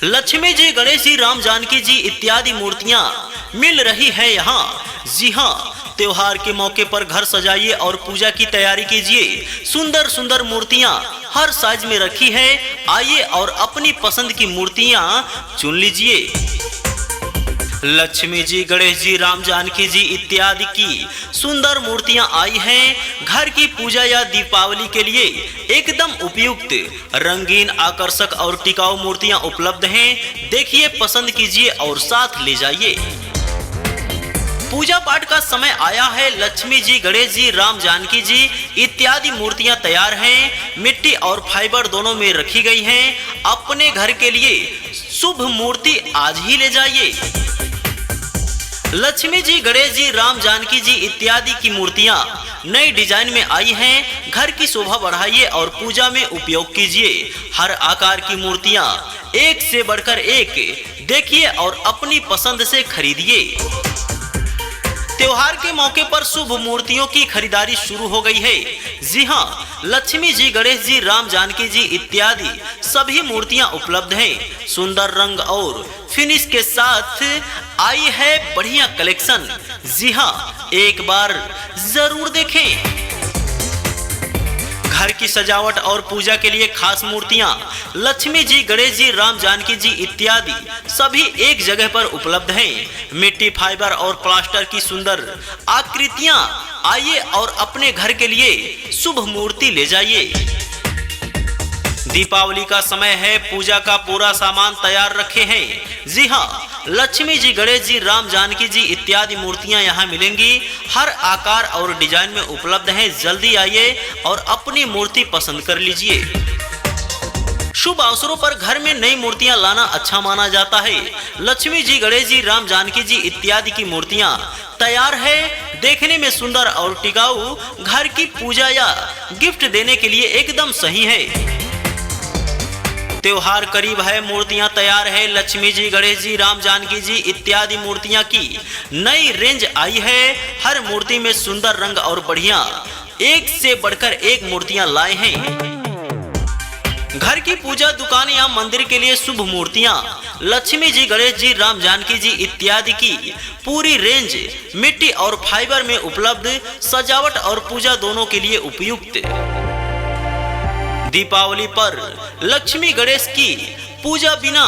लक्ष्मी जी, गणेश जी, राम जानकी जी इत्यादि मूर्तियां मिल रही है यहाँ। जी हाँ, त्योहार के मौके पर घर सजाइए और पूजा की तैयारी कीजिए। सुंदर सुंदर मूर्तियां हर साइज में रखी है। आइए और अपनी पसंद की मूर्तियां चुन लीजिए। लक्ष्मी जी, गणेश जी, राम जानकी जी इत्यादि की सुंदर मूर्तियां आई हैं। घर की पूजा या दीपावली के लिए एकदम उपयुक्त, रंगीन, आकर्षक और टिकाऊ मूर्तियां उपलब्ध हैं। देखिए, पसंद कीजिए और साथ ले जाइए। पूजा पाठ का समय आया है। लक्ष्मी जी, गणेश जी, राम जानकी जी इत्यादि मूर्तियां तैयार हैं। मिट्टी और फाइबर दोनों में रखी गई हैं। अपने घर के लिए शुभ मूर्ति आज ही ले जाइए। लक्ष्मी जी, गणेश जी, राम जानकी जी इत्यादि की मूर्तियां नई डिजाइन में आई हैं। घर की शोभा बढ़ाइए और पूजा में उपयोग कीजिए। हर आकार की मूर्तियां एक से बढ़कर एक देखिए और अपनी पसंद से खरीदिए। त्योहार के मौके पर शुभ मूर्तियों की खरीदारी शुरू हो गई है। जी हाँ, लक्ष्मी जी, गणेश जी, राम जानकी जी इत्यादि सभी मूर्तियां उपलब्ध हैं। सुंदर रंग और फिनिश के साथ आई है बढ़िया कलेक्शन। जी हाँ, एक बार जरूर देखें। घर की सजावट और पूजा के लिए खास मूर्तियां लक्ष्मी जी, गणेश जी, राम जानकी जी इत्यादि सभी एक जगह पर उपलब्ध हैं। मिट्टी, फाइबर और प्लास्टर की सुंदर आकृतियां। आइए और अपने घर के लिए शुभ मूर्ति ले जाइए। दीपावली का समय है। पूजा का पूरा सामान तैयार रखे हैं। जी हाँ, लक्ष्मी जी, गणेश जी, राम जानकी जी इत्यादि मूर्तियां यहाँ मिलेंगी। हर आकार और डिजाइन में उपलब्ध हैं। जल्दी आइए और अपनी मूर्ति पसंद कर लीजिए। शुभ अवसरों पर घर में नई मूर्तियां लाना अच्छा माना जाता है। लक्ष्मी जी, गणेश जी, राम जानकी जी इत्यादि की मूर्तियां तैयार है। देखने में सुंदर और टिकाऊ, घर की पूजा या गिफ्ट देने के लिए एकदम सही है। त्योहार करीब है, मूर्तियां तैयार है। लक्ष्मी जी, गणेश जी, राम जानकी जी इत्यादि मूर्तियां की नई रेंज आई है। हर मूर्ति में सुंदर रंग और बढ़िया एक से बढ़कर एक मूर्तियां लाए हैं। घर की पूजा, दुकान या मंदिर के लिए शुभ मूर्तियां लक्ष्मी जी, गणेश जी, राम जानकी जी इत्यादि की पूरी रेंज मिट्टी और फाइबर में उपलब्ध। सजावट और पूजा दोनों के लिए उपयुक्त। दीपावली पर लक्ष्मी गणेश की पूजा बिना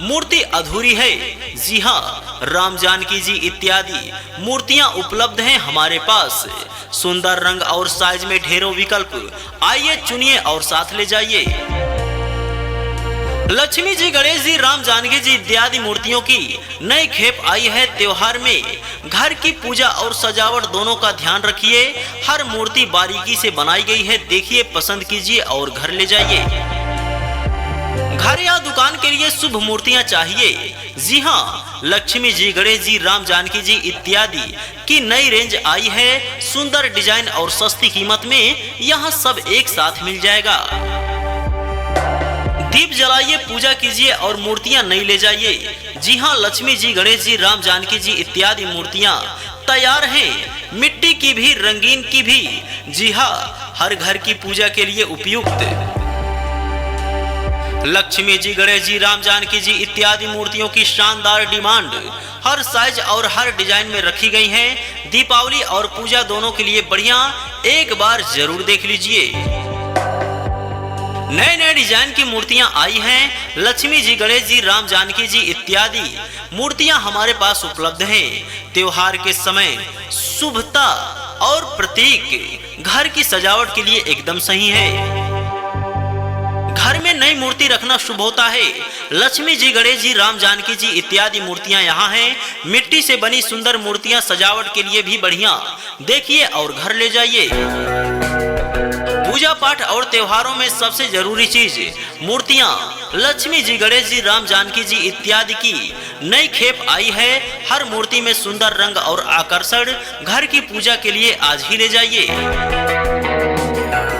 मूर्ति अधूरी है। जी हाँ, राम जानकी जी इत्यादि मूर्तियां उपलब्ध हैं हमारे पास। सुंदर रंग और साइज में ढेरों विकल्प। आइए, चुनिए और साथ ले जाइए। लक्ष्मी जी, गणेश जी, राम जानकी जी इत्यादि मूर्तियों की नई खेप आई है। त्योहार में घर की पूजा और सजावट दोनों का ध्यान रखिए। हर मूर्ति बारीकी से बनाई गई है। देखिए, पसंद कीजिए और घर ले जाइए। घर या दुकान के लिए शुभ मूर्तियां चाहिए। जी हाँ, लक्ष्मी जी, गणेश जी, राम जानकी जी इत्यादि की नई रेंज आई है। सुंदर डिजाइन और सस्ती कीमत में यहाँ सब एक साथ मिल जाएगा। दीप जलाइए, पूजा कीजिए और मूर्तियां नई ले जाइए। जी हाँ, लक्ष्मी जी, गणेश जी, राम जानकी जी इत्यादि मूर्तियां तैयार हैं। मिट्टी की भी, रंगीन की भी। जी हाँ, हर घर की पूजा के लिए उपयुक्त। लक्ष्मी जी, गणेश जी, राम जानकी जी इत्यादि मूर्तियों की शानदार डिमांड हर साइज और हर डिजाइन में रखी गई हैं। दीपावली और पूजा दोनों के लिए बढ़िया, एक बार जरूर देख लीजिए। नए नए डिजाइन की मूर्तियां आई हैं। लक्ष्मी जी, गणेश जी, राम जानकी जी इत्यादि मूर्तियां हमारे पास उपलब्ध हैं। त्योहार के समय शुभता और प्रतीक घर की सजावट के लिए एकदम सही है। घर में नई मूर्ति रखना शुभ होता है। लक्ष्मी जी, गणेश जी, राम जानकी जी इत्यादि मूर्तियां यहाँ हैं। मिट्टी से बनी सुंदर मूर्तियां सजावट के लिए भी बढ़िया। देखिए और घर ले जाइए। पूजा पाठ और त्योहारों में सबसे जरूरी चीज मूर्तियां लक्ष्मी जी, गणेश जी, राम जानकी जी इत्यादि की नई खेप आई है। हर मूर्ति में सुंदर रंग और आकर्षण। घर की पूजा के लिए आज ही ले जाइए।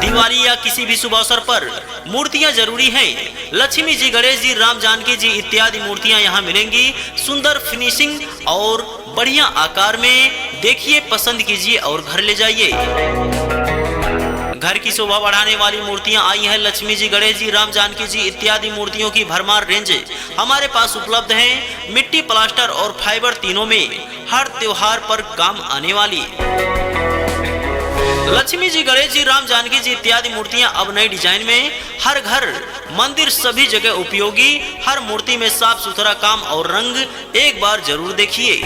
दिवाली या किसी भी शुभ अवसर पर मूर्तियां जरूरी हैं। लक्ष्मी जी, गणेश जी, राम जानकी जी इत्यादि मूर्तियां यहाँ मिलेंगी। सुंदर फिनिशिंग और बढ़िया आकार में। देखिए, पसंद कीजिए और घर ले जाइए। घर की शोभा बढ़ाने वाली मूर्तियां आई हैं। लक्ष्मी जी, गणेश जी, राम जानकी जी इत्यादि मूर्तियों की भरमार रेंज हमारे पास उपलब्ध है। मिट्टी, प्लास्टर और फाइबर तीनों में हर त्योहार पर काम आने वाली लक्ष्मी जी, गणेश जी, राम जानकी जी इत्यादि मूर्तियां अब नई डिजाइन में हर घर, मंदिर, सभी जगह उपयोगी। हर मूर्ति में साफ सुथरा काम और रंग एक बार जरूर देखिए।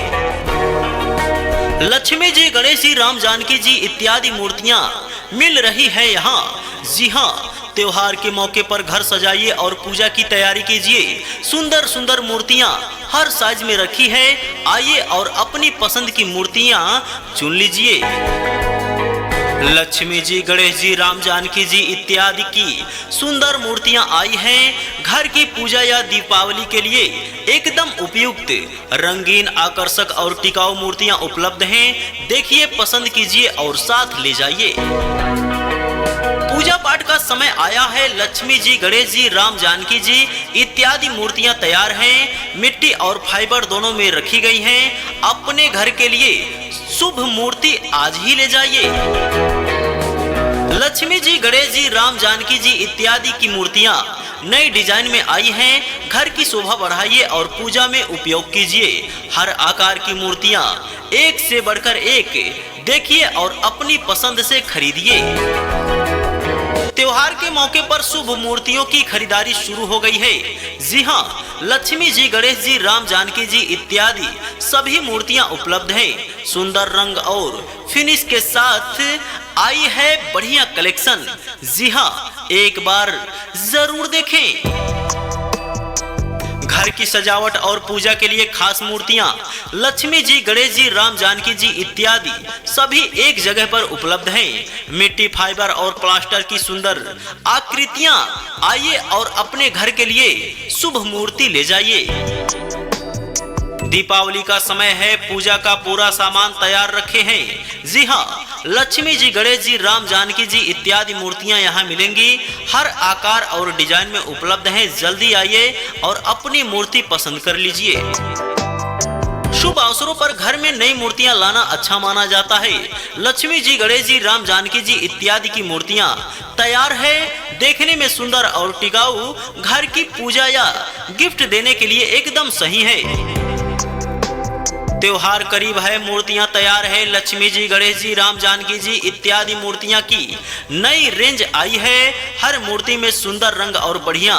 लक्ष्मी जी, गणेश जी, राम जानकी जी इत्यादि मूर्तियां मिल रही है यहाँ। जी हाँ, त्योहार के मौके पर घर सजाइए और पूजा की तैयारी कीजिए। सुंदर सुंदर मूर्तियां हर साइज में रखी है। आइए और अपनी पसंद की मूर्तियां चुन लीजिए। लक्ष्मी जी, गणेश जी, राम जानकी जी इत्यादि की सुंदर मूर्तियां आई हैं। घर की पूजा या दीपावली के लिए एकदम उपयुक्त, रंगीन, आकर्षक और टिकाऊ मूर्तियां उपलब्ध हैं। देखिए, पसंद कीजिए और साथ ले जाइए। पूजा पाठ का समय आया है। लक्ष्मी जी, गणेश जी, राम जानकी जी इत्यादि मूर्तियां तैयार हैं। मिट्टी और फाइबर दोनों में रखी गई हैं। अपने घर के लिए शुभ मूर्ति आज ही ले जाइए। लक्ष्मी जी, गणेश जी, राम जानकी जी इत्यादि की मूर्तियां नई डिजाइन में आई हैं। घर की शोभा बढ़ाइए और पूजा में उपयोग कीजिए। हर आकार की मूर्तियां एक से बढ़कर एक देखिए और अपनी पसंद से खरीदिए। त्योहार के मौके पर शुभ मूर्तियों की खरीदारी शुरू हो गई है। जी हाँ, लक्ष्मी जी, गणेश जी, राम जानकी जी इत्यादि सभी मूर्तियां उपलब्ध हैं। सुंदर रंग और फिनिश के साथ आई है बढ़िया कलेक्शन। जी हाँ, एक बार जरूर देखें। घर की सजावट और पूजा के लिए खास मूर्तियां लक्ष्मी जी, गणेश जी, राम जानकी जी इत्यादि सभी एक जगह पर उपलब्ध हैं। मिट्टी, फाइबर और प्लास्टर की सुंदर आकृतियां आइए और अपने घर के लिए शुभ मूर्ति ले जाइए। दीपावली का समय है। पूजा का पूरा सामान तैयार रखे हैं। जी हाँ, लक्ष्मी जी, गणेश जी, राम जानकी जी इत्यादि मूर्तियां यहाँ मिलेंगी। हर आकार और डिजाइन में उपलब्ध हैं। जल्दी आइए और अपनी मूर्ति पसंद कर लीजिए। शुभ अवसरों पर घर में नई मूर्तियां लाना अच्छा माना जाता है। लक्ष्मी जी, गणेश जी, राम जानकी जी इत्यादि की मूर्तियां तैयार है। देखने में सुंदर और टिकाऊ, घर की पूजा या गिफ्ट देने के लिए एकदम सही है। त्योहार करीब है, मूर्तियां तैयार है। लक्ष्मी जी, गणेश जी, राम जानकी जी इत्यादि मूर्तियां की नई रेंज आई है। हर मूर्ति में सुंदर रंग और बढ़िया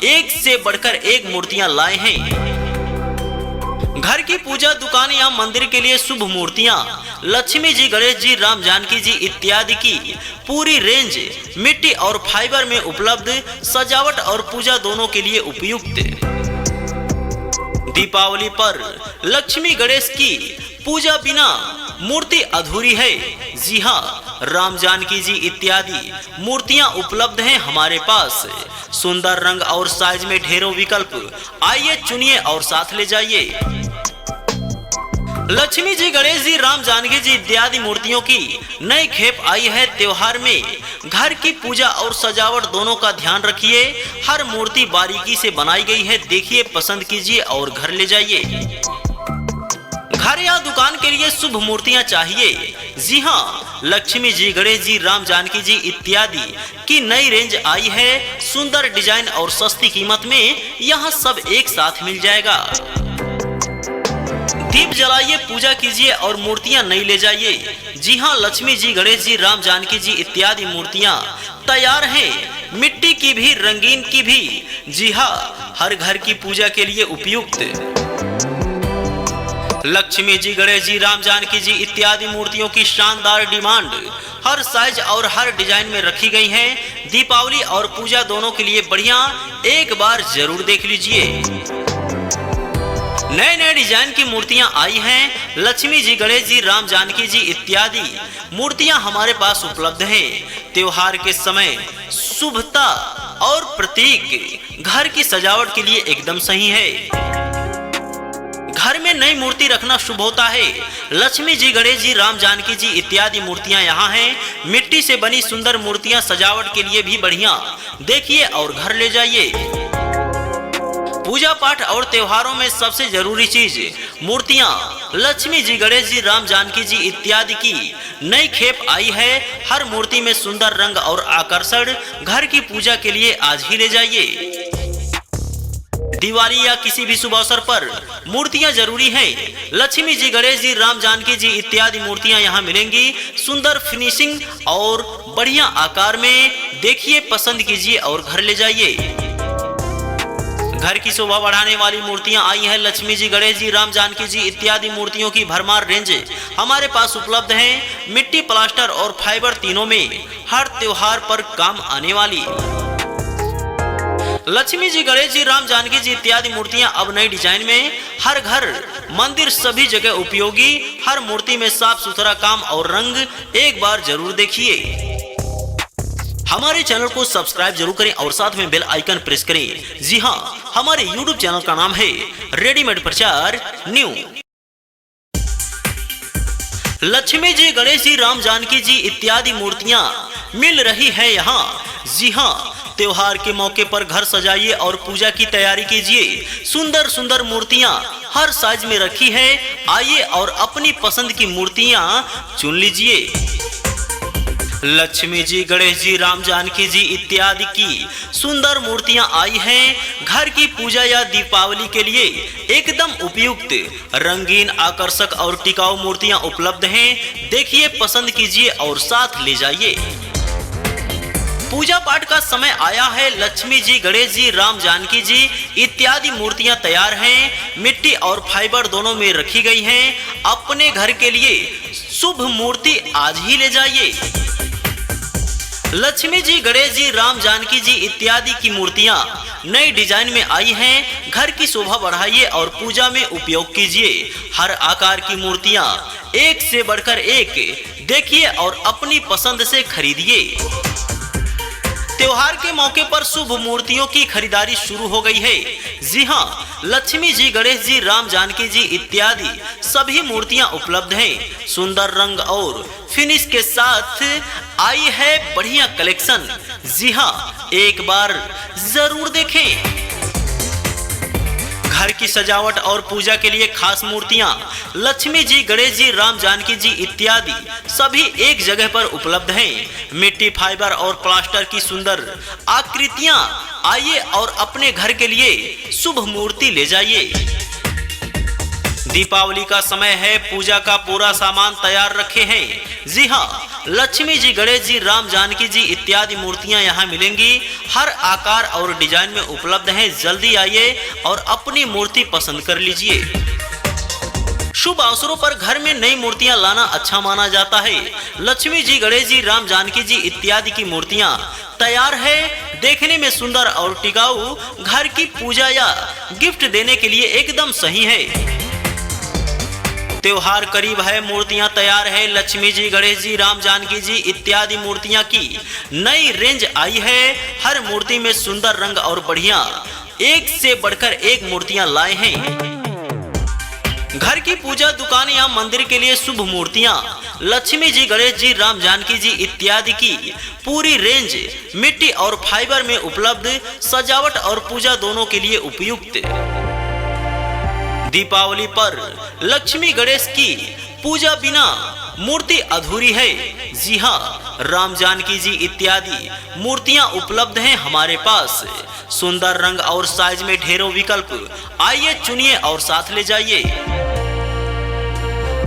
एक से बढ़कर एक मूर्तियां लाए हैं। घर की पूजा, दुकान या मंदिर के लिए शुभ मूर्तियां लक्ष्मी जी, गणेश जी, राम जानकी जी इत्यादि की पूरी रेंज मिट्टी और फाइबर में उपलब्ध। सजावट और पूजा दोनों के लिए उपयुक्त। दीपावली पर लक्ष्मी गणेश की पूजा बिना मूर्ति अधूरी है। जी हाँ, राम जानकी जी इत्यादि मूर्तियां उपलब्ध हैं हमारे पास। सुंदर रंग और साइज में ढेरों विकल्प। आइए, चुनिए और साथ ले जाइए। लक्ष्मी जी, गणेश जी, राम जानकी जी इत्यादि मूर्तियों की नई खेप आई है। त्योहार में घर की पूजा और सजावट दोनों का ध्यान रखिए। हर मूर्ति बारीकी से बनाई गई है। देखिए, पसंद कीजिए और घर ले जाइए। घर या दुकान के लिए शुभ मूर्तियां चाहिए। जी हाँ, लक्ष्मी जी, गणेश जी, राम जानकी जी इत्यादि की नई रेंज आई है। सुंदर डिजाइन और सस्ती कीमत में यहाँ सब एक साथ मिल जाएगा। दीप जलाइए, पूजा कीजिए और मूर्तियां नई ले जाइए। जी हाँ, लक्ष्मी जी, गणेश जी, राम जानकी जी इत्यादि मूर्तियां तैयार हैं। मिट्टी की भी, रंगीन की भी। जी हाँ, हर घर की पूजा के लिए उपयुक्त। लक्ष्मी जी, गणेश जी, राम जानकी जी इत्यादि मूर्तियों की शानदार डिमांड हर साइज और हर डिजाइन में रखी गई है। दीपावली और पूजा दोनों के लिए बढ़िया, एक बार जरूर देख लीजिए। नए नए डिजाइन की मूर्तियां आई हैं। लक्ष्मी जी, गणेश जी, राम जानकी जी इत्यादि मूर्तियां हमारे पास उपलब्ध हैं। त्योहार के समय शुभता और प्रतीक घर की सजावट के लिए एकदम सही है। घर में नई मूर्ति रखना शुभ होता है। लक्ष्मी जी, गणेश जी, राम जानकी जी इत्यादि मूर्तियां यहाँ हैं। मिट्टी से बनी सुंदर मूर्तियां सजावट के लिए भी बढ़िया। देखिए और घर ले जाइए। पूजा पाठ और त्योहारों में सबसे जरूरी चीज मूर्तियां लक्ष्मी जी, गणेश जी, राम जानकी जी इत्यादि की नई खेप आई है। हर मूर्ति में सुंदर रंग और आकर्षण, घर की पूजा के लिए आज ही ले जाइए। दिवाली या किसी भी शुभ अवसर पर मूर्तियां जरूरी हैं। लक्ष्मी जी, गणेश जी, राम जानकी जी इत्यादि मूर्तियां यहां मिलेंगी। सुंदर फिनिशिंग और बढ़िया आकार में, देखिए, पसंद कीजिए और घर ले जाइए। घर की शोभा बढ़ाने वाली मूर्तियां आई हैं। लक्ष्मी जी, गणेश जी, राम जानकी जी इत्यादि मूर्तियों की भरमार रेंज हमारे पास उपलब्ध है। मिट्टी, प्लास्टर और फाइबर तीनों में, हर त्योहार पर काम आने वाली लक्ष्मी जी, गणेश जी, राम जानकी जी इत्यादि मूर्तियां अब नई डिजाइन में, हर घर, मंदिर, सभी जगह उपयोगी। हर मूर्ति में साफ सुथरा काम और रंग एक बार जरूर देखिए। हमारे चैनल को सब्सक्राइब जरूर करें और साथ में बेल आइकन प्रेस करें। जी हां, हमारे यूट्यूब चैनल का नाम है रेडीमेड प्रचार न्यू। लक्ष्मी जी, गणेश जी, राम जानकी जी इत्यादि मूर्तियां मिल रही है यहाँ। जी हां, त्योहार के मौके पर घर सजाइए और पूजा की तैयारी कीजिए। सुंदर सुंदर मूर्तियां हर साइज में रखी है। आइए और अपनी पसंद की मूर्तियां चुन लीजिए। लक्ष्मी जी, गणेश जी, राम जानकी जी इत्यादि की सुंदर मूर्तियां आई हैं। घर की पूजा या दीपावली के लिए एकदम उपयुक्त, रंगीन, आकर्षक और टिकाऊ मूर्तियां उपलब्ध हैं। देखिए, पसंद कीजिए और साथ ले जाइए। पूजा पाठ का समय आया है। लक्ष्मी जी, गणेश जी, राम जानकी जी इत्यादि मूर्तियां तैयार हैं। मिट्टी और फाइबर दोनों में रखी गई हैं। अपने घर के लिए शुभ मूर्ति आज ही ले जाइए। लक्ष्मी जी, गणेश जी, राम जानकी जी इत्यादि की मूर्तियां नई डिजाइन में आई हैं। घर की शोभा बढ़ाइए और पूजा में उपयोग कीजिए। हर आकार की मूर्तियां एक से बढ़कर एक, देखिए और अपनी पसंद से खरीदिए। त्योहार के मौके पर शुभ मूर्तियों की खरीदारी शुरू हो गई है। जी हां, लक्ष्मी जी, गणेश जी, राम जानकी जी इत्यादि सभी मूर्तियां उपलब्ध हैं। सुंदर रंग और फिनिश के साथ आई है बढ़िया कलेक्शन। जी हां, एक बार जरूर देखें। घर की सजावट और पूजा के लिए खास मूर्तियां लक्ष्मी जी, गणेश जी, राम जानकी जी इत्यादि सभी एक जगह पर उपलब्ध हैं। मिट्टी, फाइबर और प्लास्टर की सुंदर आकृतियां, आइए और अपने घर के लिए शुभ मूर्ति ले जाइए। दीपावली का समय है। पूजा का पूरा सामान तैयार रखे हैं। जी हां, लक्ष्मी जी, गणेश जी, राम जानकी जी इत्यादि मूर्तियां यहां मिलेंगी। हर आकार और डिजाइन में उपलब्ध हैं। जल्दी आइए और अपनी मूर्ति पसंद कर लीजिए। शुभ अवसरों पर घर में नई मूर्तियां लाना अच्छा माना जाता है। लक्ष्मी जी, गणेश जी, राम जानकी जी इत्यादि की मूर्तियां तैयार है। देखने में सुंदर और टिकाऊ, घर की पूजा या गिफ्ट देने के लिए एकदम सही है। त्योहार करीब है, मूर्तियां तैयार है। लक्ष्मी जी, गणेश जी, राम जानकी जी इत्यादि मूर्तियां की नई रेंज आई है। हर मूर्ति में सुंदर रंग और बढ़िया, एक से बढ़कर एक मूर्तियां लाए हैं। घर की पूजा, दुकान या मंदिर के लिए शुभ मूर्तियां लक्ष्मी जी, गणेश जी, राम जानकी जी इत्यादि की पूरी रेंज मिट्टी और फाइबर में उपलब्ध। सजावट और पूजा दोनों के लिए उपयुक्त। दीपावली पर लक्ष्मी गणेश की पूजा बिना मूर्ति अधूरी है। जी हां, राम जानकी जी इत्यादि मूर्तियां उपलब्ध हैं हमारे पास। सुंदर रंग और साइज में ढेरों विकल्प, आइए चुनिए और साथ ले जाइए।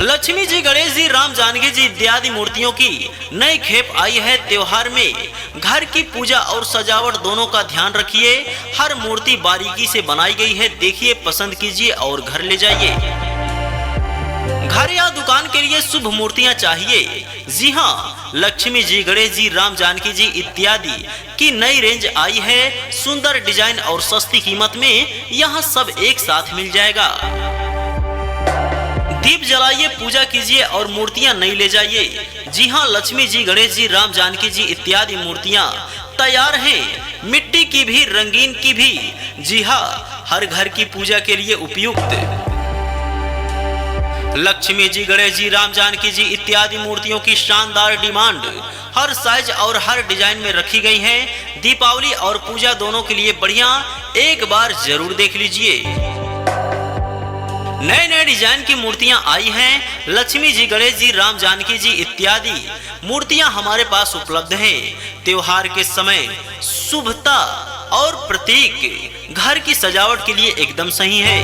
लक्ष्मी जी, गणेश जी, राम जानकी जी इत्यादि मूर्तियों की नई खेप आई है। त्योहार में घर की पूजा और सजावट दोनों का ध्यान रखिए। हर मूर्ति बारीकी से बनाई गई है। देखिए, पसंद कीजिए और घर ले जाइए। घर या दुकान के लिए शुभ मूर्तियां चाहिए। जी हां, लक्ष्मी जी, गणेश जी, राम जानकी जी इत्यादि की नई रेंज आई है। सुंदर डिजाइन और सस्ती कीमत में यहां सब एक साथ मिल जाएगा। दीप जलाइए, पूजा कीजिए और मूर्तियां नई ले जाइए। जी हां, लक्ष्मी जी, गणेश जी, राम जानकी जी इत्यादि मूर्तियां तैयार हैं। मिट्टी की भी, रंगीन की भी। जी हां, हर घर की पूजा के लिए उपयुक्त। लक्ष्मी जी, गणेश जी, राम जानकी जी इत्यादि मूर्तियों की शानदार डिमांड हर साइज और हर डिजाइन में रखी गई है। दीपावली और पूजा दोनों के लिए बढ़िया, एक बार जरूर देख लीजिए। नए नए डिजाइन की मूर्तियां आई हैं। लक्ष्मी जी, गणेश जी, राम जानकी जी इत्यादि मूर्तियां हमारे पास उपलब्ध हैं। त्योहार के समय शुभता और प्रतीक घर की सजावट के लिए एकदम सही है।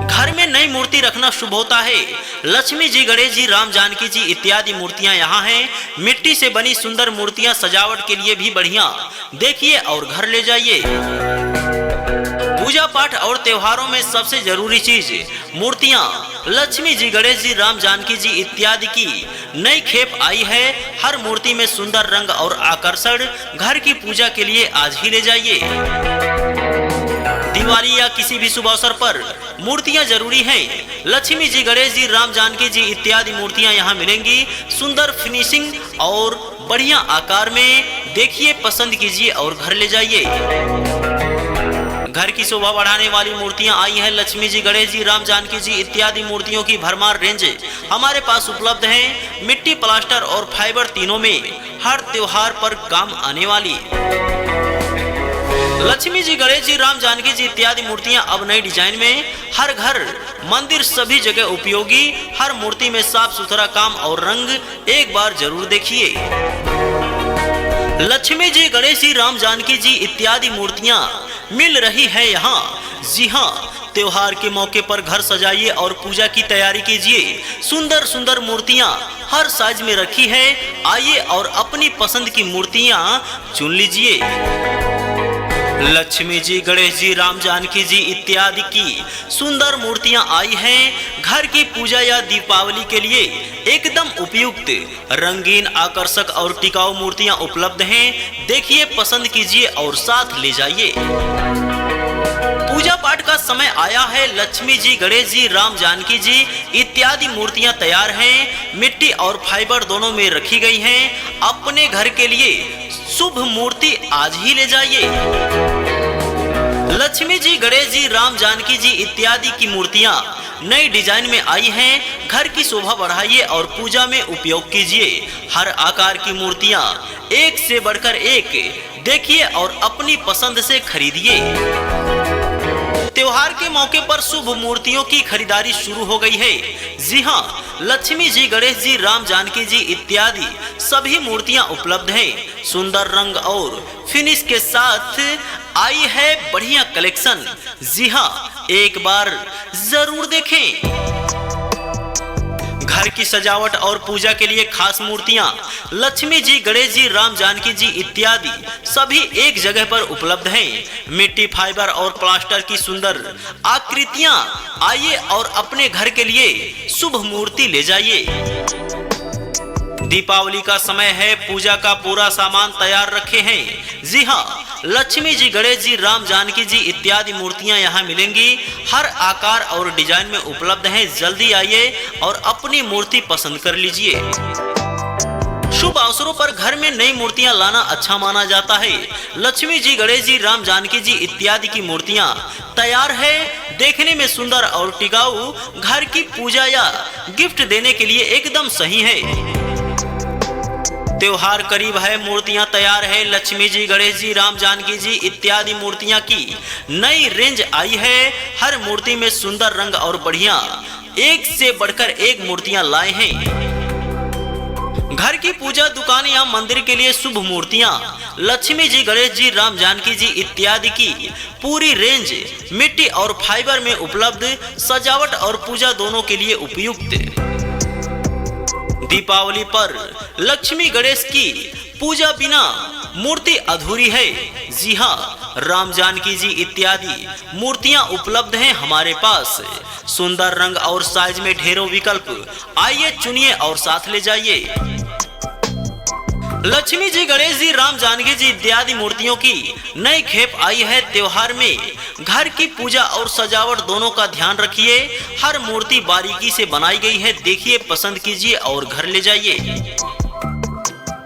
घर में नई मूर्ति रखना शुभ होता है। लक्ष्मी जी, गणेश जी, राम जानकी जी इत्यादि मूर्तियां यहाँ हैं। मिट्टी से बनी सुंदर मूर्तियां सजावट के लिए भी बढ़िया, देखिए और घर ले जाइए। पूजा पाठ और त्योहारों में सबसे जरूरी चीज मूर्तियां लक्ष्मी जी, गणेश जी, राम जानकी जी इत्यादि की नई खेप आई है। हर मूर्ति में सुंदर रंग और आकर्षण, घर की पूजा के लिए आज ही ले जाइए। दिवाली या किसी भी शुभ अवसर पर मूर्तियां जरूरी हैं। लक्ष्मी जी, गणेश जी, राम जानकी जी इत्यादि मूर्तियां यहां मिलेंगी। सुंदर फिनिशिंग और बढ़िया आकार में, देखिए, पसंद कीजिए और घर ले जाइए। घर की शोभा बढ़ाने वाली मूर्तियां आई हैं। लक्ष्मी जी, गणेश जी, राम जानकी जी इत्यादि मूर्तियों की भरमार रेंज हमारे पास उपलब्ध है। मिट्टी, प्लास्टर और फाइबर तीनों में हर त्योहार पर काम आने वाली लक्ष्मी जी, गणेश जी, राम जानकी जी इत्यादि मूर्तियां अब नई डिजाइन में, हर घर, मंदिर, सभी जगह उपयोगी। हर मूर्ति में साफ सुथरा काम और रंग एक बार जरूर देखिए। लक्ष्मी जी, गणेश जी, राम जानकी जी इत्यादि मूर्तियां मिल रही है यहाँ। जी हाँ, त्योहार के मौके पर घर सजाइए और पूजा की तैयारी कीजिए। सुंदर सुंदर मूर्तियां हर साइज में रखी है। आइए और अपनी पसंद की मूर्तियां चुन लीजिए। लक्ष्मी जी, गणेश जी, राम जानकी जी इत्यादि की सुंदर मूर्तियां आई हैं। घर की पूजा या दीपावली के लिए एकदम उपयुक्त, रंगीन, आकर्षक और टिकाऊ मूर्तियां उपलब्ध हैं। देखिए, पसंद कीजिए और साथ ले जाइए। पूजा पाठ का समय आया है। लक्ष्मी जी, गणेश जी, राम जानकी जी इत्यादि मूर्तियां तैयार हैं। मिट्टी और फाइबर दोनों में रखी गई हैं। अपने घर के लिए शुभ मूर्ति आज ही ले जाइए। लक्ष्मी जी, गणेश जी, राम जानकी जी इत्यादि की मूर्तियां नई डिजाइन में आई हैं। घर की शोभा बढ़ाइए और पूजा में उपयोग कीजिए। हर आकार की मूर्तियां एक से बढ़कर एक, देखिए और अपनी पसंद से खरीदिए। त्योहार के मौके पर शुभ मूर्तियों की खरीदारी शुरू हो गई है। जी हाँ, लक्ष्मी जी, गणेश जी, राम जानकी जी इत्यादि सभी मूर्तियां उपलब्ध हैं। सुंदर रंग और फिनिश के साथ आई है बढ़िया कलेक्शन। जी हाँ, एक बार जरूर देखें। घर की सजावट और पूजा के लिए खास मूर्तियां लक्ष्मी जी, गणेश जी, राम जानकी जी इत्यादि सभी एक जगह पर उपलब्ध हैं। मिट्टी, फाइबर और प्लास्टर की सुंदर आकृतियां, आइए और अपने घर के लिए शुभ मूर्ति ले जाइए। दीपावली का समय है। पूजा का पूरा सामान तैयार रखे हैं। जी हाँ, लक्ष्मी जी, गणेश जी, राम जानकी जी इत्यादि मूर्तियां यहाँ मिलेंगी। हर आकार और डिजाइन में उपलब्ध हैं। जल्दी आइए और अपनी मूर्ति पसंद कर लीजिए। शुभ अवसरों पर घर में नई मूर्तियां लाना अच्छा माना जाता है। लक्ष्मी जी, गणेश जी, राम जानकी जी इत्यादि की मूर्तियां तैयार है। देखने में सुंदर और टिकाऊ, घर की पूजा या गिफ्ट देने के लिए एकदम सही है। त्योहार करीब है, मूर्तियां तैयार है। लक्ष्मी जी, गणेश जी, राम जानकी जी इत्यादि मूर्तियां की नई रेंज आई है। हर मूर्ति में सुंदर रंग और बढ़िया, एक से बढ़कर एक मूर्तियां लाए हैं। घर की पूजा, दुकान या मंदिर के लिए शुभ मूर्तियां लक्ष्मी जी, गणेश जी, राम जानकी जी इत्यादि की पूरी रेंज मिट्टी और फाइबर में उपलब्ध। सजावट और पूजा दोनों के लिए उपयुक्त। दीपावली पर लक्ष्मी गणेश की पूजा बिना मूर्ति अधूरी है। जी हाँ, राम जानकी जी इत्यादि मूर्तियां उपलब्ध हैं हमारे पास। सुंदर रंग और साइज में ढेरों विकल्प, आइए चुनिए और साथ ले जाइए। लक्ष्मी जी, गणेश जी, राम जानकी जी इत्यादि मूर्तियों की नई खेप आई है। त्योहार में घर की पूजा और सजावट दोनों का ध्यान रखिए। हर मूर्ति बारीकी से बनाई गई है। देखिए, पसंद कीजिए और घर ले जाइए।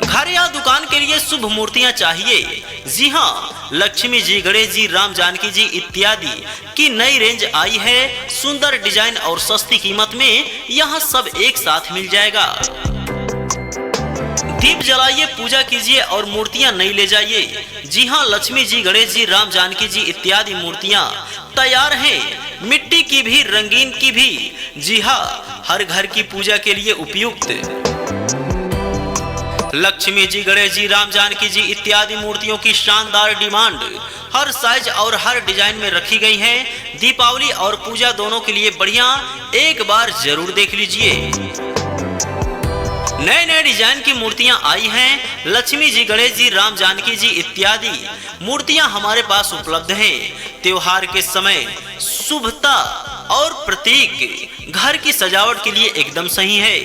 घर या दुकान के लिए शुभ मूर्तियां चाहिए। जी हाँ, लक्ष्मी जी, गणेश जी, राम जानकी जी इत्यादि की नई रेंज आई है। सुंदर डिजाइन और सस्ती कीमत में यहाँ सब एक साथ मिल जाएगा। दीप जलाइए, पूजा कीजिए और मूर्तियां नई ले जाइए। जी हाँ, लक्ष्मी जी, गणेश जी, राम जानकी जी इत्यादि मूर्तियां तैयार हैं, मिट्टी की भी, रंगीन की भी। जी हाँ, हर घर की पूजा के लिए उपयुक्त। लक्ष्मी जी, गणेश जी, राम जानकी जी इत्यादि मूर्तियों की शानदार डिमांड हर साइज और हर डिजाइन में रखी गई है। दीपावली और पूजा दोनों के लिए बढ़िया, एक बार जरूर देख लीजिए। नए नए डिजाइन की मूर्तियां आई हैं। लक्ष्मी जी, गणेश जी, राम जानकी जी इत्यादि मूर्तियां हमारे पास उपलब्ध हैं। त्योहार के समय शुभता और प्रतीक घर की सजावट के लिए एकदम सही है।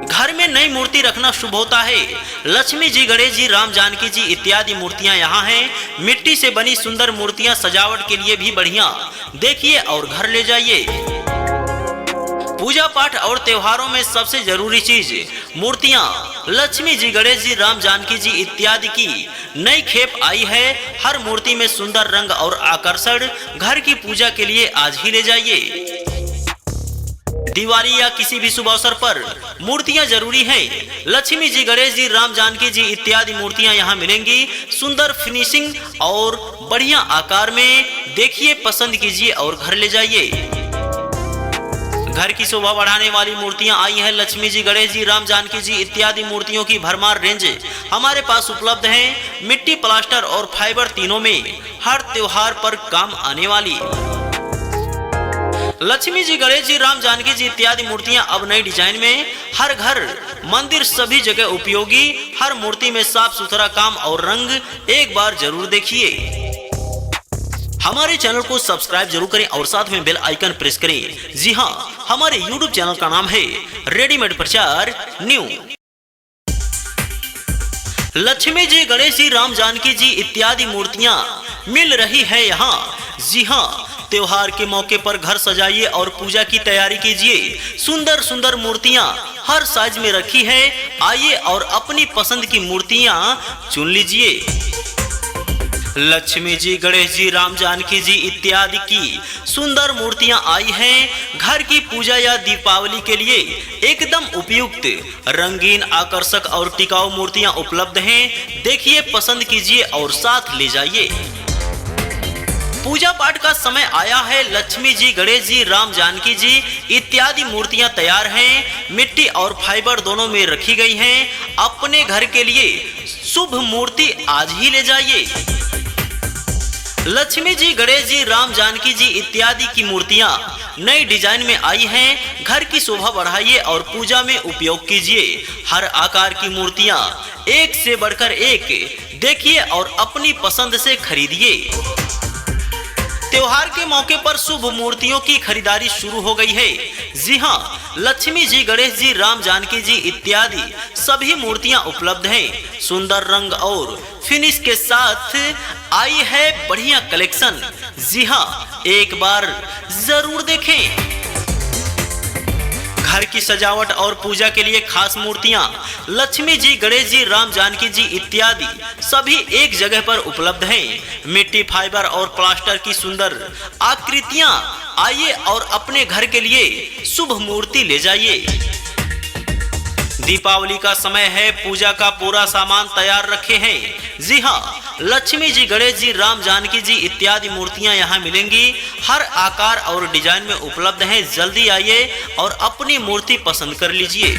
घर में नई मूर्ति रखना शुभ होता है। लक्ष्मी जी, गणेश जी, राम जानकी जी इत्यादि मूर्तियां यहाँ हैं। मिट्टी से बनी सुंदर मूर्तियां सजावट के लिए भी बढ़िया, देखिए और घर ले जाइए। पूजा पाठ और त्योहारों में सबसे जरूरी चीज मूर्तियां। लक्ष्मी जी, गणेश जी, राम जानकी जी इत्यादि की नई खेप आई है। हर मूर्ति में सुंदर रंग और आकर्षण, घर की पूजा के लिए आज ही ले जाइए। दिवाली या किसी भी शुभ अवसर पर मूर्तियां जरूरी हैं। लक्ष्मी जी, गणेश जी, राम जानकी जी इत्यादि मूर्तियां यहां मिलेंगी। सुंदर फिनिशिंग और बढ़िया आकार में, देखिए, पसंद कीजिए और घर ले जाइए। घर की शोभा बढ़ाने वाली मूर्तियां आई हैं। लक्ष्मी जी, गणेश जी, राम जानकी जी इत्यादि मूर्तियों की भरमार रेंज हमारे पास उपलब्ध है। मिट्टी, प्लास्टर और फाइबर तीनों में हर त्योहार पर काम आने वाली लक्ष्मी जी, गणेश जी, राम जानकी जी इत्यादि मूर्तियां अब नई डिजाइन में, हर घर, मंदिर, सभी जगह उपयोगी। हर मूर्ति में साफ सुथरा काम और रंग एक बार जरूर देखिए। हमारे चैनल को सब्सक्राइब जरूर करें और साथ में बेल आइकन प्रेस करें। जी हाँ, हमारे यूट्यूब चैनल का नाम है रेडीमेड प्रचार न्यू। लक्ष्मी जी, गणेश जी, राम जानकी जी इत्यादि मूर्तियां मिल रही है यहाँ। जी हाँ, त्योहार के मौके पर घर सजाइए और पूजा की तैयारी कीजिए। सुंदर सुंदर मूर्तियां हर साइज में रखी है। आइए और अपनी पसंद की मूर्तियां चुन लीजिए। लक्ष्मी जी, गणेश जी, राम जानकी जी इत्यादि की सुंदर मूर्तियां आई हैं। घर की पूजा या दीपावली के लिए एकदम उपयुक्त, रंगीन, आकर्षक और टिकाऊ मूर्तियां उपलब्ध हैं। देखिए, पसंद कीजिए और साथ ले जाइए। पूजा पाठ का समय आया है। लक्ष्मी जी, गणेश जी, राम जानकी जी इत्यादि मूर्तियां तैयार हैं। मिट्टी और फाइबर दोनों में रखी गई हैं। अपने घर के लिए शुभ मूर्ति आज ही ले जाइए। लक्ष्मी जी, गणेश जी, राम जानकी जी इत्यादि की मूर्तियां नई डिजाइन में आई हैं। घर की शोभा बढ़ाइए और पूजा में उपयोग कीजिए। हर आकार की मूर्तियां एक से बढ़कर एक, देखिए और अपनी पसंद से खरीदिए। त्योहार के मौके पर शुभ मूर्तियों की खरीदारी शुरू हो गई है। जी हाँ, लक्ष्मी जी, गणेश जी, राम जानकी जी इत्यादि सभी मूर्तियां उपलब्ध हैं। सुंदर रंग और फिनिश के साथ आई है बढ़िया कलेक्शन। जी हाँ, एक बार जरूर देखें। घर की सजावट और पूजा के लिए खास मूर्तियां लक्ष्मी जी, गणेश जी, राम जानकी जी इत्यादि सभी एक जगह पर उपलब्ध हैं। मिट्टी, फाइबर और प्लास्टर की सुंदर आकृतियां। आइए और अपने घर के लिए शुभ मूर्ति ले जाइए। दीपावली का समय है। पूजा का पूरा सामान तैयार रखे हैं। जी हाँ, लक्ष्मी जी, गणेश जी, राम जानकी जी इत्यादि मूर्तियां यहाँ मिलेंगी। हर आकार और डिजाइन में उपलब्ध हैं। जल्दी आइए और अपनी मूर्ति पसंद कर लीजिए।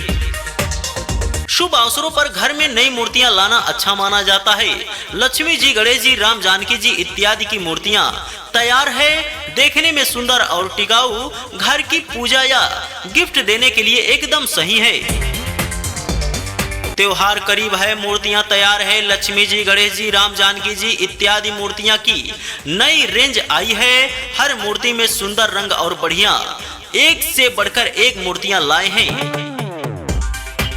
शुभ अवसरों पर घर में नई मूर्तियां लाना अच्छा माना जाता है। लक्ष्मी जी, गणेश जी, राम जानकी जी इत्यादि की मूर्तियां तैयार है। देखने में सुंदर और टिकाऊ, घर की पूजा या गिफ्ट देने के लिए एकदम सही है। त्योहार करीब है, मूर्तियां तैयार है। लक्ष्मी जी, गणेश जी, राम जानकी जी इत्यादि मूर्तियां की नई रेंज आई है। हर मूर्ति में सुंदर रंग और बढ़िया, एक से बढ़कर एक मूर्तियां लाए हैं।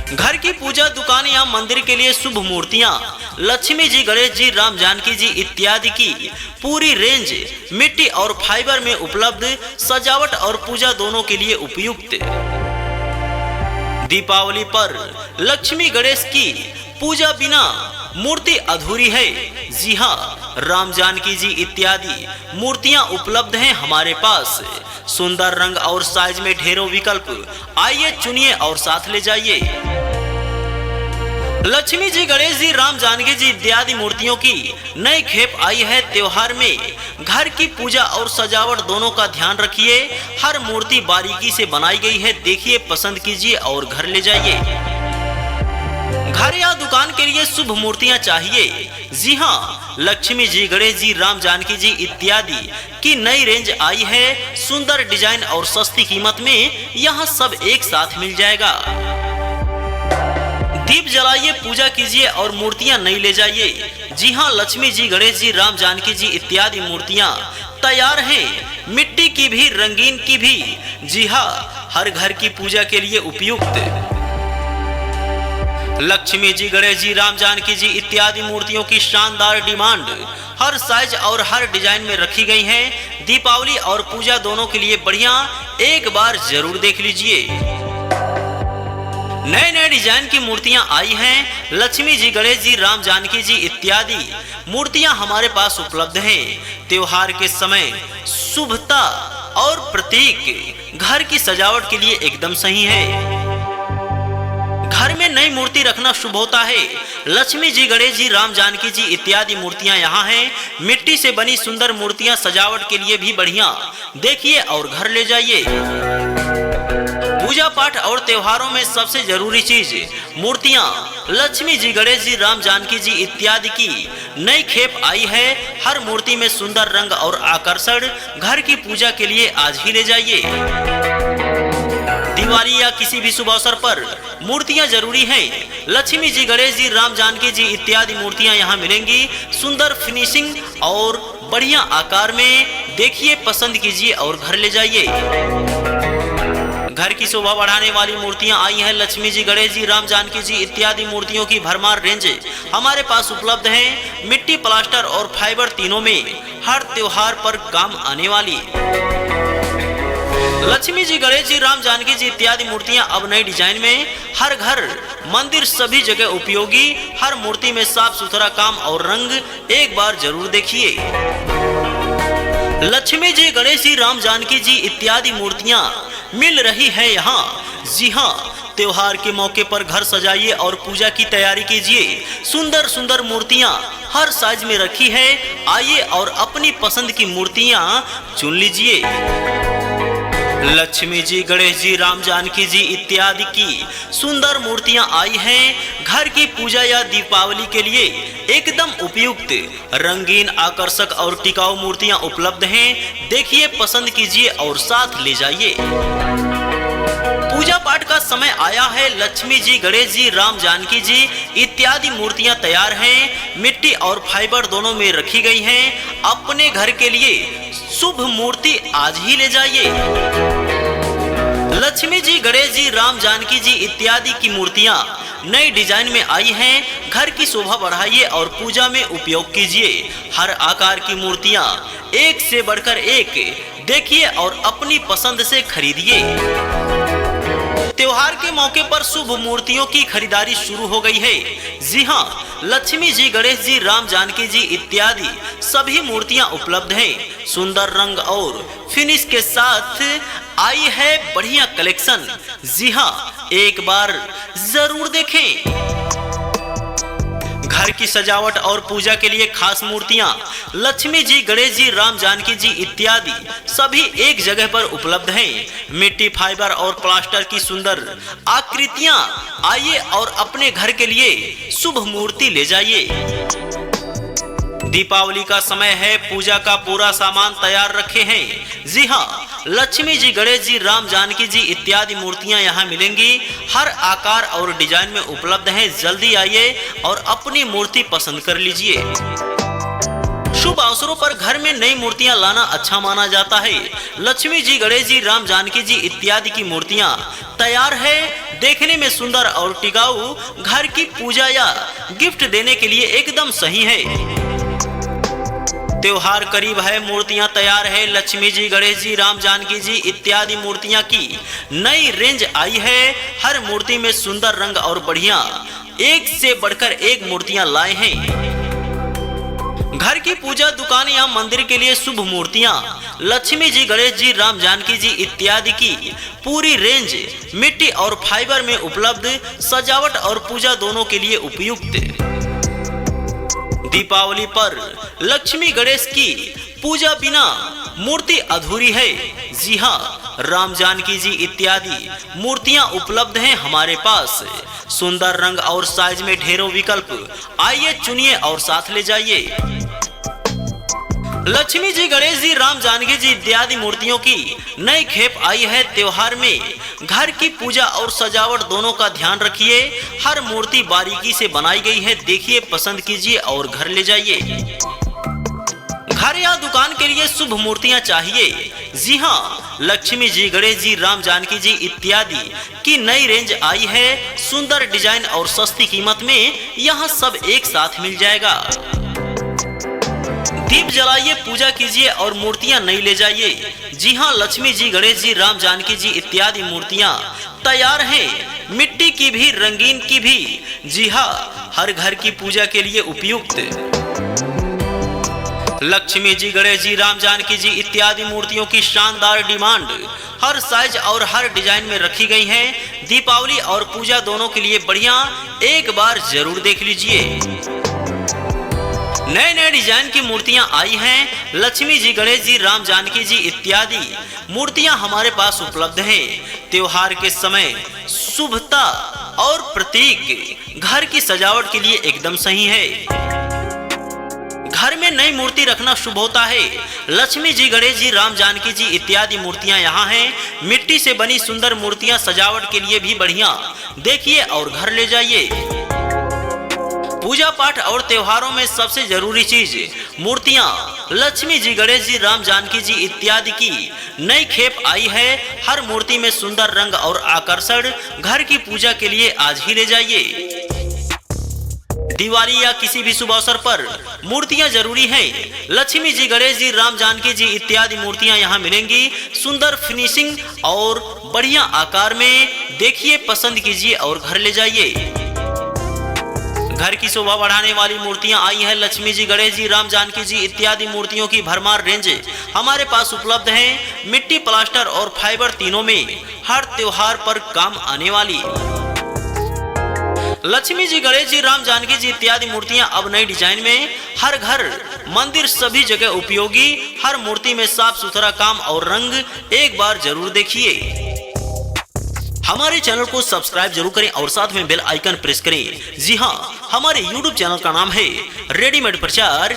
घर की पूजा, दुकान या मंदिर के लिए शुभ मूर्तियां लक्ष्मी जी, गणेश जी, राम जानकी जी इत्यादि की पूरी रेंज मिट्टी और फाइबर में उपलब्ध। सजावट और पूजा दोनों के लिए उपयुक्त। दीपावली पर लक्ष्मी गणेश की पूजा बिना मूर्ति अधूरी है। जी हाँ, राम जानकी जी इत्यादि मूर्तियां उपलब्ध हैं हमारे पास। सुंदर रंग और साइज में ढेरों विकल्प। आइए, चुनिए और साथ ले जाइए। लक्ष्मी जी, गणेश जी, राम जानकी जी इत्यादि मूर्तियों की नई खेप आई है त्योहार में। घर की पूजा और सजावट दोनों का ध्यान रखिए। हर मूर्ति बारीकी से बनाई गई है, देखिए, पसंद कीजिए और घर ले जाइए। घर या दुकान के लिए शुभ मूर्तियां चाहिए? जी हाँ, लक्ष्मी जी, गणेश जी, राम जानकी जी इत्यादि की नई रेंज आई है। सुंदर डिजाइन और सस्ती कीमत में यहाँ सब एक साथ मिल जाएगा। दीप जलाइए, पूजा कीजिए और मूर्तियां नई ले जाइए। जी हाँ, लक्ष्मी जी, गणेश जी, राम जानकी जी इत्यादि मूर्तियां तैयार हैं, मिट्टी की भी, रंगीन की भी। जी हाँ, हर घर की पूजा के लिए उपयुक्त। लक्ष्मी जी, गणेश जी, राम जानकी जी इत्यादि मूर्तियों की शानदार डिमांड हर साइज और हर डिजाइन में रखी गई है। दीपावली और पूजा दोनों के लिए बढ़िया, एक बार जरूर देख लीजिए। नए नए डिजाइन की मूर्तियां आई हैं। लक्ष्मी जी, गणेश जी, राम जानकी जी इत्यादि मूर्तियां हमारे पास उपलब्ध हैं। त्योहार के समय शुभता और प्रतीक घर की सजावट के लिए एकदम सही है। घर में नई मूर्ति रखना शुभ होता है। लक्ष्मी जी, गणेश जी, राम जानकी जी इत्यादि मूर्तियां यहाँ हैं। मिट्टी से बनी सुंदर मूर्तियां सजावट के लिए भी बढ़िया, देखिए और घर ले जाइए। पूजा पाठ और त्योहारों में सबसे जरूरी चीज मूर्तियां। लक्ष्मी जी, गणेश जी, राम जानकी जी इत्यादि की नई खेप आई है। हर मूर्ति में सुंदर रंग और आकर्षण, घर की पूजा के लिए आज ही ले जाइए। दिवाली या किसी भी शुभ अवसर पर मूर्तियां जरूरी हैं। लक्ष्मी जी, गणेश जी, राम जानकी जी इत्यादि मूर्तियां यहां मिलेंगी। सुंदर फिनिशिंग और बढ़िया आकार में, देखिए, पसंद कीजिए और घर ले जाइए। घर की शोभा बढ़ाने वाली मूर्तियां आई हैं। लक्ष्मी जी, गणेश जी, राम जानकी जी इत्यादि मूर्तियों की भरमार रेंज हमारे पास उपलब्ध है। मिट्टी, प्लास्टर और फाइबर तीनों में हर त्योहार पर काम आने वाली लक्ष्मी जी, गणेश जी, राम जानकी जी इत्यादि मूर्तियां अब नई डिजाइन में, हर घर, मंदिर, सभी जगह उपयोगी। हर मूर्ति में साफ सुथरा काम और रंग एक बार जरूर देखिए। लक्ष्मी जी, गणेश जी, राम जानकी जी इत्यादि मूर्तियां मिल रही है यहाँ। जी हाँ, त्योहार के मौके पर घर सजाइए और पूजा की तैयारी कीजिए। सुंदर सुंदर मूर्तियां हर साइज में रखी है। आइए और अपनी पसंद की मूर्तियां चुन लीजिए। लक्ष्मी जी, गणेश जी, राम जानकी जी इत्यादि की सुंदर मूर्तियां आई हैं। घर की पूजा या दीपावली के लिए एकदम उपयुक्त, रंगीन, आकर्षक और टिकाऊ मूर्तियां उपलब्ध हैं। देखिए, पसंद कीजिए और साथ ले जाइए। पूजा पाठ का समय आया है। लक्ष्मी जी, गणेश जी, राम जानकी जी इत्यादि मूर्तियां तैयार हैं। मिट्टी और फाइबर दोनों में रखी गई हैं। अपने घर के लिए शुभ मूर्ति आज ही ले जाइए। लक्ष्मी जी, गणेश जी, राम जानकी जी इत्यादि की मूर्तियां नई डिजाइन में आई हैं। घर की शोभा बढ़ाइए और पूजा में उपयोग कीजिए। हर आकार की मूर्तियां एक से बढ़कर एक, देखिए और अपनी पसंद से खरीदिए। त्योहार के मौके पर शुभ मूर्तियों की खरीदारी शुरू हो गई है। जी हाँ, लक्ष्मी जी, गणेश जी, राम जानकी जी इत्यादि सभी मूर्तियां उपलब्ध हैं। सुंदर रंग और फिनिश के साथ आई है बढ़िया कलेक्शन। जी हाँ, एक बार जरूर देखें। घर की सजावट और पूजा के लिए खास मूर्तियां लक्ष्मी जी, गणेश जी, राम जानकी जी इत्यादि सभी एक जगह पर उपलब्ध हैं। मिट्टी, फाइबर और प्लास्टर की सुंदर आकृतियां। आइए और अपने घर के लिए शुभ मूर्ति ले जाइए। दीपावली का समय है, पूजा का पूरा सामान तैयार रखे हैं। जी हाँ, लक्ष्मी जी, गणेश जी, राम जानकी जी इत्यादि मूर्तियां यहाँ मिलेंगी। हर आकार और डिजाइन में उपलब्ध हैं। जल्दी आइए और अपनी मूर्ति पसंद कर लीजिए। शुभ अवसरों पर घर में नई मूर्तियां लाना अच्छा माना जाता है। लक्ष्मी जी, गणेश जी, राम जानकी जी इत्यादि की मूर्तियां तैयार है। देखने में सुंदर और टिकाऊ, घर की पूजा या गिफ्ट देने के लिए एकदम सही है। त्योहार करीब है, मूर्तियां तैयार है। लक्ष्मी जी, गणेश जी, राम जानकी जी इत्यादि मूर्तियां की नई रेंज आई है। हर मूर्ति में सुंदर रंग और बढ़िया, एक से बढ़कर एक मूर्तियां लाए हैं। घर की पूजा, दुकान या मंदिर के लिए शुभ मूर्तियां लक्ष्मी जी, गणेश जी, राम जानकी जी इत्यादि की पूरी रेंज मिट्टी और फाइबर में उपलब्ध, सजावट और पूजा दोनों के लिए उपयुक्त। दीपावली पर लक्ष्मी गणेश की पूजा बिना मूर्ति अधूरी है। जी हाँ, राम जानकी जी इत्यादि मूर्तियां उपलब्ध हैं हमारे पास। सुंदर रंग और साइज में ढेरों विकल्प, आइए चुनिए और साथ ले जाइए। लक्ष्मी जी, गणेश जी, राम जानकी जी इत्यादि मूर्तियों की नई खेप आई है। त्योहार में घर की पूजा और सजावट दोनों का ध्यान रखिए। हर मूर्ति बारीकी से बनाई गई है, देखिए, पसंद कीजिए और घर ले जाइए। घर या दुकान के लिए शुभ मूर्तियां चाहिए? जी हाँ, लक्ष्मी जी, गणेश जी, राम जानकी जी इत्यादि की नई रेंज आई है। सुंदर डिजाइन और सस्ती कीमत में यहाँ सब एक साथ मिल जाएगा। दीप जलाइए, पूजा कीजिए और मूर्तियां नई ले जाइए। जी हाँ, लक्ष्मी जी, गणेश जी, राम जानकी जी इत्यादि मूर्तियां तैयार हैं, मिट्टी की भी, रंगीन की भी। जी हाँ, हर घर की पूजा के लिए उपयुक्त। लक्ष्मी जी, गणेश जी, राम जानकी जी इत्यादि मूर्तियों की शानदार डिमांड हर साइज और हर डिजाइन में रखी गई है। दीपावली और पूजा दोनों के लिए बढ़िया, एक बार जरूर देख लीजिए। नए नए डिजाइन की मूर्तियां आई हैं। लक्ष्मी जी, गणेश जी, राम जानकी जी इत्यादि मूर्तियां हमारे पास उपलब्ध हैं। त्योहार के समय शुभता और प्रतीक घर की सजावट के लिए एकदम सही है। घर में नई मूर्ति रखना शुभ होता है। लक्ष्मी जी, गणेश जी, राम जानकी जी इत्यादि मूर्तियां यहाँ हैं। मिट्टी से बनी सुंदर मूर्तियां सजावट के लिए भी बढ़िया, देखिए और घर ले जाइए। पूजा पाठ और त्योहारों में सबसे जरूरी चीज मूर्तियां लक्ष्मी जी, गणेश जी, राम जानकी जी इत्यादि की नई खेप आई है। हर मूर्ति में सुंदर रंग और आकर्षण, घर की पूजा के लिए आज ही ले जाइए। दिवाली या किसी भी शुभ अवसर पर मूर्तियां जरूरी हैं। लक्ष्मी जी, गणेश जी, राम जानकी जी इत्यादि मूर्तियां यहां मिलेंगी। सुंदर फिनिशिंग और बढ़िया आकार में, देखिए, पसंद कीजिए और घर ले जाइए। घर की शोभा बढ़ाने वाली मूर्तियां आई हैं। लक्ष्मी जी, गणेश जी, राम जानकी जी इत्यादि मूर्तियों की भरमार रेंज हमारे पास उपलब्ध है। मिट्टी, प्लास्टर और फाइबर तीनों में हर त्योहार पर काम आने वाली लक्ष्मी जी, गणेश जी, राम जानकी जी इत्यादि मूर्तियां अब नई डिजाइन में, हर घर, मंदिर, सभी जगह उपयोगी। हर मूर्ति में साफ सुथरा काम और रंग, एक बार जरूर देखिए। हमारे चैनल को सब्सक्राइब जरूर करें और साथ में बेल आइकन प्रेस करें। जी हाँ, हमारे YouTube चैनल का नाम है रेडीमेड प्रचार।